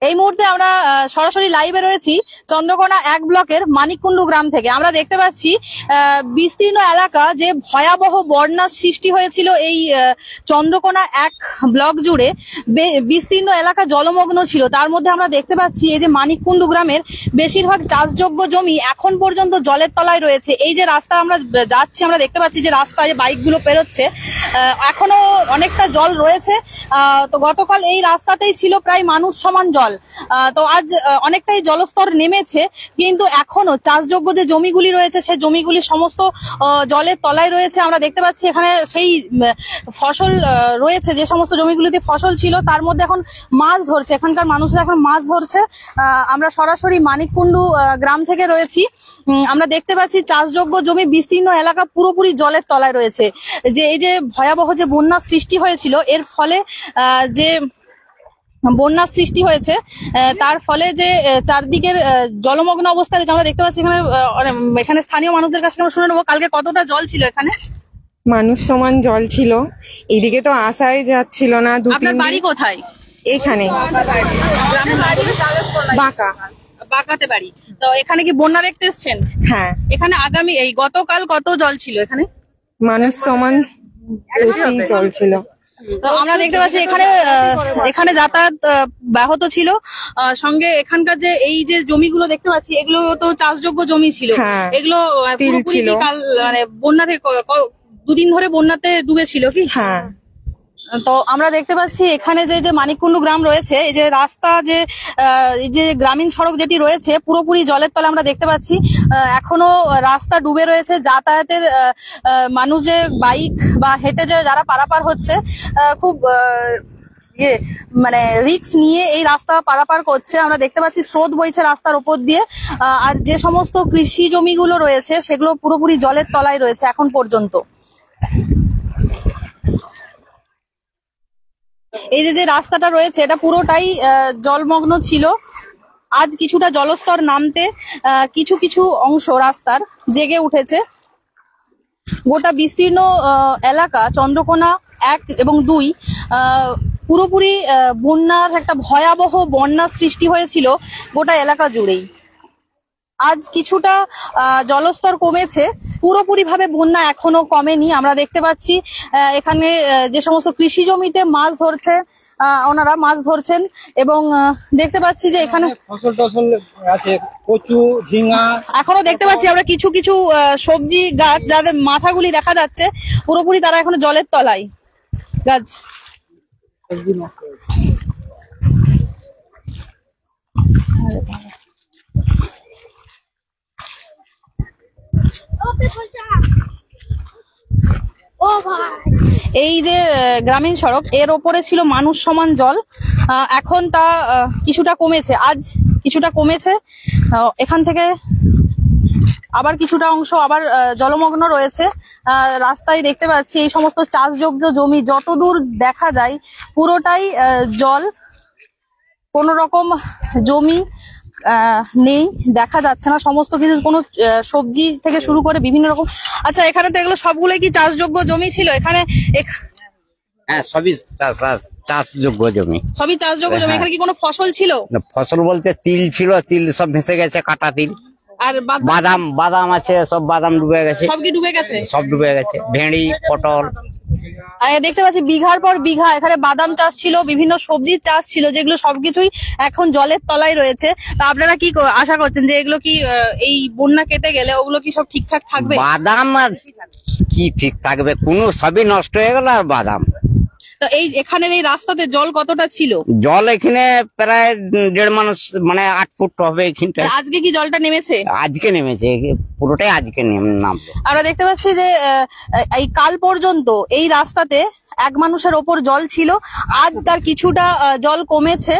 এই মুহূর্তে আমরা সরাসরি লাইভে রয়েছি চন্দ্রকোনা 1 ব্লকের মানিককুণ্ডু গ্রাম থেকে। আমরা দেখতে পাচ্ছি বিস্তীর্ণ এলাকা যে ভয়াবহ বন্যার সৃষ্টি হয়েছিল এই চন্দ্রকোনা 1 ব্লক জুড়ে বিস্তীর্ণ এলাকা জলমগ্ন ছিল। তার মধ্যে আমরা দেখতে পাচ্ছি এই যে মানিককুণ্ডু গ্রামের বেশিরভাগ চাষযোগ্য জমি এখন পর্যন্ত জলের তলায় রয়েছে। এই যে রাস্তা আমরা যাচ্ছি, আমরা দেখতে পাচ্ছি যে রাস্তায় বাইকগুলো পেরোচ্ছে, এখনো অনেকটা জল রয়েছে। তো গতকাল এই রাস্তাতেই ছিল প্রায় মানুষ সমান জল। তো আজ অনেকটাই জলস্তর নেমেছে, কিন্তু এখনো চাষযোগ্য যে জমিগুলি রয়েছে সেই জমিগুলি সমস্ত জলের তলায় রয়েছে। আমরা দেখতে পাচ্ছি এখানে সেই ফসল রয়েছে, যে সমস্ত জমিগুলিতে ফসল ছিল তার মধ্যে এখন মাছ ধরছে, এখানকার মানুষরা এখন মাছ ধরছে। আমরা সরাসরি মানিককুণ্ডু গ্রাম থেকে রয়েছি। আমরা দেখতে পাচ্ছি চাষযোগ্য জমি বিস্তীর্ণ এলাকা পুরোপুরি জলের তলায় রয়েছে। যে এই যে ভয়াবহ যে বন্যার সৃষ্টি হয়েছিল, এর ফলে যে বন্যার সৃষ্টি হয়েছে তার ফলে যে চারদিকের জলমগ্ন অবস্থা রয়েছে। আমরা দেখতে পাচ্ছি এখানে স্থানীয় মানুষদের কাছ থেকে আমরা শুনে নেবো কালকে কতটা জল ছিল এখানে। মানুষ সমান জল ছিল, এইদিকে তো আসাই যাচ্ছিল না। আপনার বাড়ি কোথায়? এখানে বাঁকাতে বাড়ি। তো এখানে কি বন্যা দেখতে এসছেন? হ্যাঁ। এখানে আগামী এই গতকাল কত জল ছিল এখানে? মানুষ সমান বেশি জল ছিল। তো আমরা দেখতে পাচ্ছি এখানে যাতায়াত ব্যাহত ছিল। সঙ্গে এখানকার যে এই যে জমিগুলো দেখতে পাচ্ছি এগুলো তো চাষযোগ্য জমি ছিল, এগুলো পুরোপুরি মানে বন্যাতে 2 দিন ধরে বন্যাতে ডুবেছিল কি? হ্যাঁ। তো আমরা দেখতে পাচ্ছি এখানে যে মানিককুণ্ডু গ্রাম রয়েছে, এই যে রাস্তা এই যে গ্রামীণ সড়ক যেটি রয়েছে পুরোপুরি জলের তলে আমরা দেখতে পাচ্ছি। এখনো রাস্তা ডুবে রয়েছে, যাতায়াতের মানুষ যে বাইক বা হেঁটে যে যারা পারাপার হচ্ছে খুব মানে রিস্ক নিয়ে এই রাস্তা পারাপার করছে। আমরা দেখতে পাচ্ছি স্রোত বইছে রাস্তার উপর দিয়ে। আর যে সমস্ত কৃষি জমিগুলো রয়েছে সেগুলো পুরোপুরি জলের তলায় রয়েছে এখন পর্যন্ত। এই যে রাস্তাটা রয়েছে এটা পুরোটাই জলমগ্ন ছিল। আজ কিছুটা জলস্তর নামতে কিছু কিছু অংশ রাস্তার জেগে উঠেছে। গোটা বিস্তীর্ণ এলাকা চন্দ্রকোনা 1 এবং 2 পুরোপুরি বন্যার একটা ভয়াবহ বন্যার সৃষ্টি হয়েছিল গোটা এলাকা জুড়েই। আজ কিছুটা জলস্তর কমেছে, পুরোপুরি ভাবে বন্যা এখনো কমেনি। আমরা দেখতে পাচ্ছি এখানে যে সমস্ত কৃষি জমিতে মাছ ধরছে, ওনারা মাছ ধরছেন এবং দেখতে পাচ্ছি যে এখানে ফসল টসল আছে, কচু, ঝিঙ্গা। এখনো দেখতে পাচ্ছি আমরা কিছু কিছু সবজি গাছ যাদের মাথাগুলি দেখা যাচ্ছে পুরোপুরি তারা এখনো জলের তলায় গাছ। এই যে গ্রামীণ সড়ক এর ওপরে ছিল মানুষ সমান জল, এখন তা কিছুটা কমেছে, আজ কিছুটা কমেছে। এখান থেকে আবার কিছুটা অংশ আবার জলমগ্ন রয়েছে। রাস্তায় দেখতে পাচ্ছি এই সমস্ত চাষযোগ্য জমি যতদূর দেখা যায় পুরোটাই জল, কোন রকম জমি নেই, দেখা যাচ্ছে না। সমস্ত কিছু কোনো সবজি থেকে শুরু করে বিভিন্ন রকম। আচ্ছা, এখানে তো এগুলো সবগুলোই কি চাষযোগ্য জমি ছিল এখানে? হ্যাঁ, সবই চাষযোগ্য জমি। সবই চাষযোগ্য জমি। এখানে কি কোনো ফসল ছিল? ফসল বলতে তিল ছিল, তিল সব ভেসে গেছে, কাটা তিল। আর বাদাম আছে, সব বাদাম ডুবে গেছে। সব কি ডুবে গেছে? সব ডুবে গেছে। ভেড়ি, পটল। দেখতে পাচ্ছি বিঘার পর বিঘা এখানে বাদাম চাষ ছিল, বিভিন্ন সবজির চাষ ছিল, যেগুলো সবকিছুই এখন জলের তলায় রয়েছে। তা আপনারা কি আশা করছেন যে এগুলো কি এই বন্যা কেটে গেলে ওগুলো কি সব ঠিকঠাক থাকবে? বাদাম আর কি ঠিক থাকবে, কোনো সবই নষ্ট হয়ে গেল। আর বাদাম তো এই এখানের এই রাস্তাতে জল কতটা ছিল? জল এখানে প্রায় 1.5 মানুষ, মানে 8 ফুট হবে এখানটা। আজকে কি জলটা নেমেছে? আজকে নেমেছে, পুরোটাই আজকে নামবে। আমরা দেখতে পাচ্ছি যে এই কাল পর্যন্ত এই রাস্তাতে 1 মানুষের ওপর জল ছিল, আজ তার কিছুটা জল কমেছে।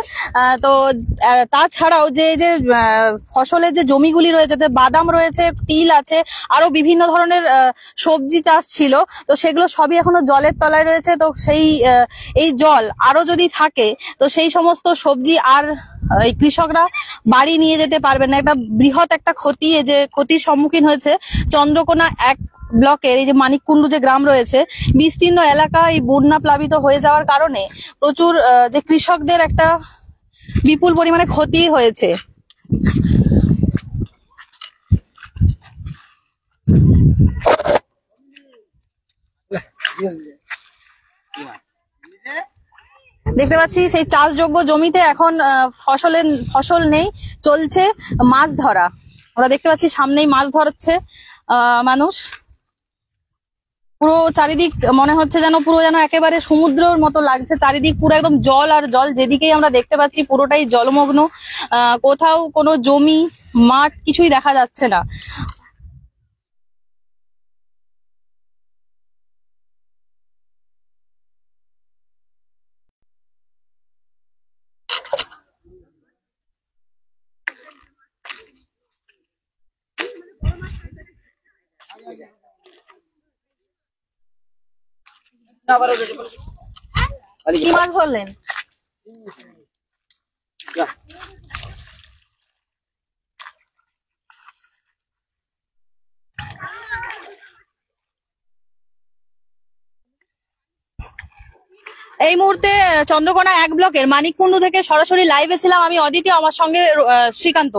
তো তাছাড়াও যে ফসলের যে জমিগুলি রয়েছে, বাদাম রয়েছে, তিল আছে, আরো বিভিন্ন ধরনের সবজি চাষ ছিল, তো সেগুলো সবই এখনো জলের তলায় রয়েছে। তো এই জল আরো যদি থাকে তো সেই সমস্ত সবজি আর এই কৃষকরা বাড়ি নিয়ে যেতে পারবেন না। একটা বৃহৎ একটা ক্ষতির সম্মুখীন হয়েছে চন্দ্রকোনা 1 ব্লকের এই যে মানিককুণ্ডু যে গ্রাম রয়েছে। বিস্তীর্ণ এলাকা এই বন্যা প্লাবিত হয়ে যাওয়ার কারণে প্রচুর যে কৃষকদের একটা বিপুল পরিমাণে ক্ষতি হয়েছে। দেখতে পাচ্ছি সেই চাষযোগ্য জমিতে এখন ফসল নেই, চলছে মাছ ধরা। আমরা দেখতে পাচ্ছি সামনেই মাছ ধরছে মানুষ। পুরো চারিদিক মনে হচ্ছে যেন একেবারে সমুদ্রের মতো লাগছে, চারিদিক পুরো একদম জল আর জল, যেদিকেই আমরা দেখতে পাচ্ছি পুরোটাই জলমগ্ন। কোথাও কোনো জমি মাঠ কিছুই দেখা যাচ্ছে না। কি মাছ ধরলেন? এই মুহূর্তে চন্দ্রকোনা 1 ব্লকের মানিককুণ্ডু থেকে সরাসরি লাইভে ছিলাম আমি অদিতি, আমার সঙ্গে শ্রীকান্ত।